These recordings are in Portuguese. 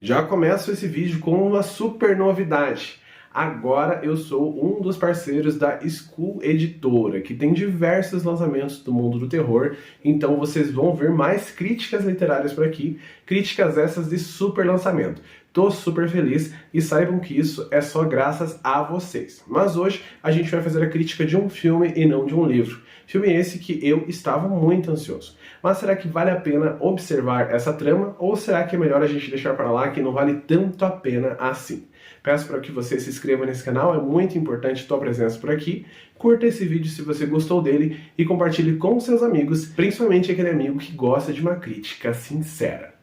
Já começo esse vídeo com uma super novidade. Agora eu sou um dos parceiros da School Editora, que tem diversos lançamentos do mundo do terror, então vocês vão ver mais críticas literárias por aqui, críticas essas de super lançamento. Tô super feliz e saibam que isso é só graças a vocês. Mas hoje a gente vai fazer a crítica de um filme e não de um livro. Filme esse que eu estava muito ansioso. Mas será que vale a pena observar essa trama ou será que é melhor a gente deixar para lá que não vale tanto a pena assim? Peço para que você se inscreva nesse canal, é muito importante a tua presença por aqui. Curta esse vídeo se você gostou dele e compartilhe com seus amigos, principalmente aquele amigo que gosta de uma crítica sincera.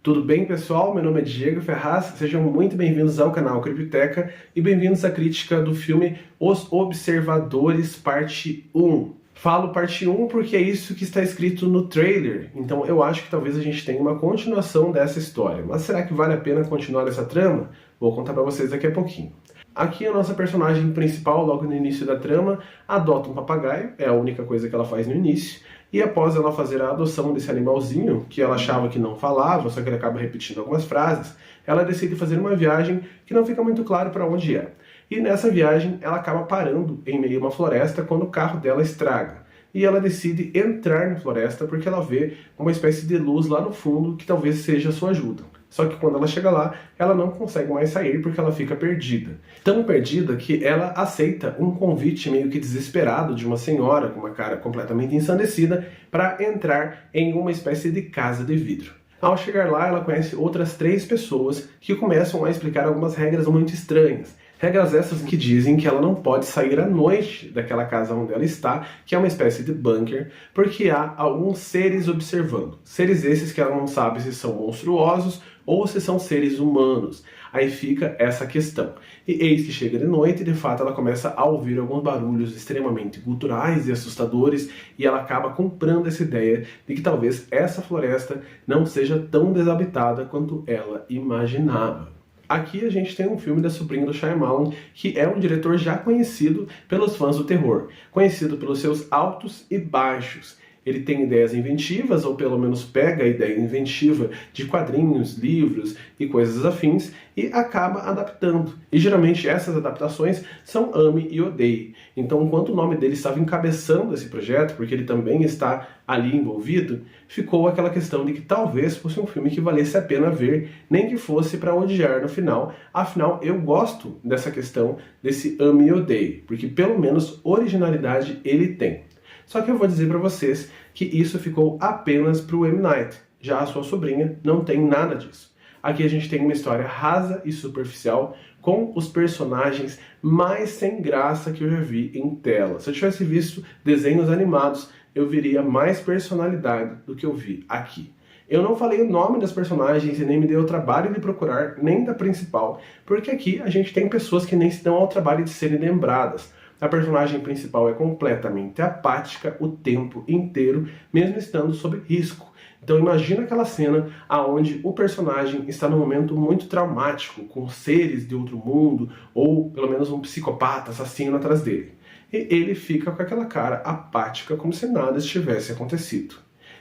Tudo bem, pessoal? Meu nome é Diego Ferraz, sejam muito bem-vindos ao canal Criptoteca e bem-vindos à crítica do filme Os Observadores, parte 1. Falo parte 1 porque é isso que está escrito no trailer, então eu acho que talvez a gente tenha uma continuação dessa história. Mas será que vale a pena continuar essa trama? Vou contar para vocês daqui a pouquinho. Aqui a nossa personagem principal, logo no início da trama, adota um papagaio, é a única coisa que ela faz no início, e após ela fazer a adoção desse animalzinho, que ela achava que não falava, só que ele acaba repetindo algumas frases, ela decide fazer uma viagem que não fica muito claro para onde é. E nessa viagem ela acaba parando em meio a uma floresta quando o carro dela estraga. E ela decide entrar na floresta porque ela vê uma espécie de luz lá no fundo que talvez seja a sua ajuda. Só que quando ela chega lá, ela não consegue mais sair porque ela fica perdida. Tão perdida que ela aceita um convite meio que desesperado de uma senhora com uma cara completamente ensandecida para entrar em uma espécie de casa de vidro. Ao chegar lá, ela conhece outras 3 pessoas que começam a explicar algumas regras muito estranhas. Regras essas que dizem que ela não pode sair à noite daquela casa onde ela está, que é uma espécie de bunker, porque há alguns seres observando. Seres esses que ela não sabe se são monstruosos ou se são seres humanos. Aí fica essa questão. E eis que chega de noite e de fato ela começa a ouvir alguns barulhos extremamente guturais e assustadores e ela acaba comprando essa ideia de que talvez essa floresta não seja tão desabitada quanto ela imaginava. Aqui a gente tem um filme da sobrinha do Shyamalan, que é um diretor já conhecido pelos fãs do terror, conhecido pelos seus altos e baixos. Ele tem ideias inventivas, ou pelo menos pega a ideia inventiva de quadrinhos, livros e coisas afins, e acaba adaptando. E geralmente essas adaptações são ame e odeie. Então, enquanto o nome dele estava encabeçando esse projeto, porque ele também está ali envolvido, ficou aquela questão de que talvez fosse um filme que valesse a pena ver, nem que fosse para odiar no final. Afinal, eu gosto dessa questão desse ame e odeie, porque pelo menos originalidade ele tem. Só que eu vou dizer para vocês que isso ficou apenas para o M. Night. Já a sua sobrinha não tem nada disso. Aqui a gente tem uma história rasa e superficial com os personagens mais sem graça que eu já vi em tela. Se eu tivesse visto desenhos animados, eu veria mais personalidade do que eu vi aqui. Eu não falei o nome das personagens e nem me dei o trabalho de procurar, nem da principal, porque aqui a gente tem pessoas que nem se dão ao trabalho de serem lembradas. A personagem principal é completamente apática o tempo inteiro, mesmo estando sob risco. Então imagina aquela cena onde o personagem está num momento muito traumático, com seres de outro mundo, ou pelo menos um psicopata assassino atrás dele. E ele fica com aquela cara apática, como se nada estivesse acontecido.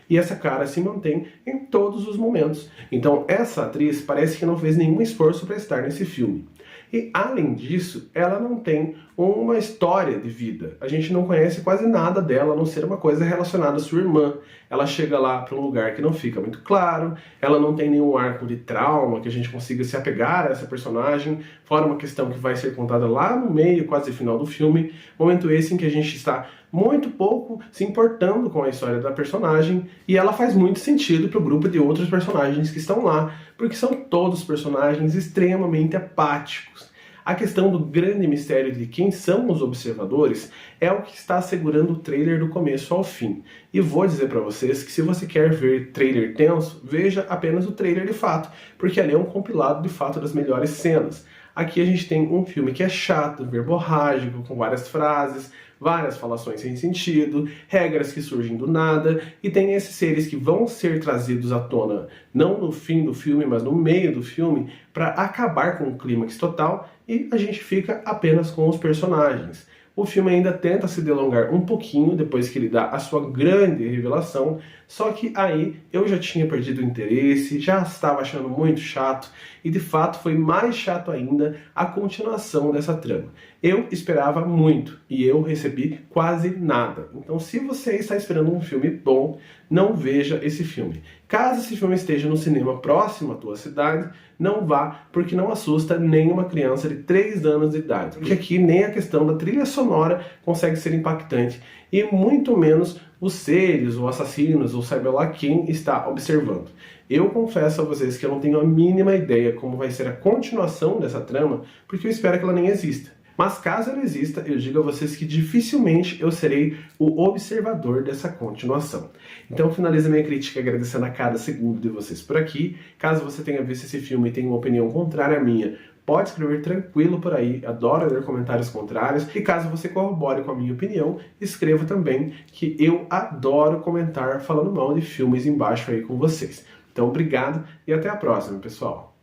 E essa cara se mantém em todos os momentos. Então essa atriz parece que não fez nenhum esforço para estar nesse filme. E, além disso, ela não tem uma história de vida. A gente não conhece quase nada dela, a não ser uma coisa relacionada à sua irmã. Ela chega lá para um lugar que não fica muito claro, ela não tem nenhum arco de trauma que a gente consiga se apegar a essa personagem, fora uma questão que vai ser contada lá no meio, quase final do filme, momento esse em que a gente está muito pouco se importando com a história da personagem, e ela faz muito sentido para o grupo de outros personagens que estão lá, porque são todos personagens extremamente apáticos. A questão do grande mistério de quem são os observadores é o que está segurando o trailer do começo ao fim. E vou dizer para vocês que se você quer ver trailer tenso, veja apenas o trailer de fato, porque ali é um compilado de fato das melhores cenas. Aqui a gente tem um filme que é chato, verborrágico, com várias frases, várias falações sem sentido, regras que surgem do nada, e tem esses seres que vão ser trazidos à tona, não no fim do filme, mas no meio do filme, para acabar com o clímax total, e a gente fica apenas com os personagens. o filme ainda tenta se delongar um pouquinho depois que ele dá a sua grande revelação, só que aí eu já tinha perdido o interesse, já estava achando muito chato, e de fato foi mais chato ainda a continuação dessa trama. Eu esperava muito e eu recebi quase nada. Então, se você está esperando um filme bom, não veja esse filme. Caso esse filme esteja no cinema próximo à tua cidade, não vá, porque não assusta nenhuma criança de 3 anos de idade. Porque aqui nem a questão da trilha sonora consegue ser impactante, e muito menos os seres, ou assassinos, ou saiba lá quem está observando. Eu confesso a vocês que eu não tenho a mínima ideia como vai ser a continuação dessa trama, porque eu espero que ela nem exista. Mas caso ela exista, eu digo a vocês que dificilmente eu serei o observador dessa continuação. Então finalizo minha crítica agradecendo a cada segundo de vocês por aqui. Caso você tenha visto esse filme e tenha uma opinião contrária à minha, pode escrever tranquilo por aí, adoro ler comentários contrários. E caso você corrobore com a minha opinião, escreva também, que eu adoro comentar falando mal de filmes embaixo aí com vocês. Então obrigado e até a próxima, pessoal.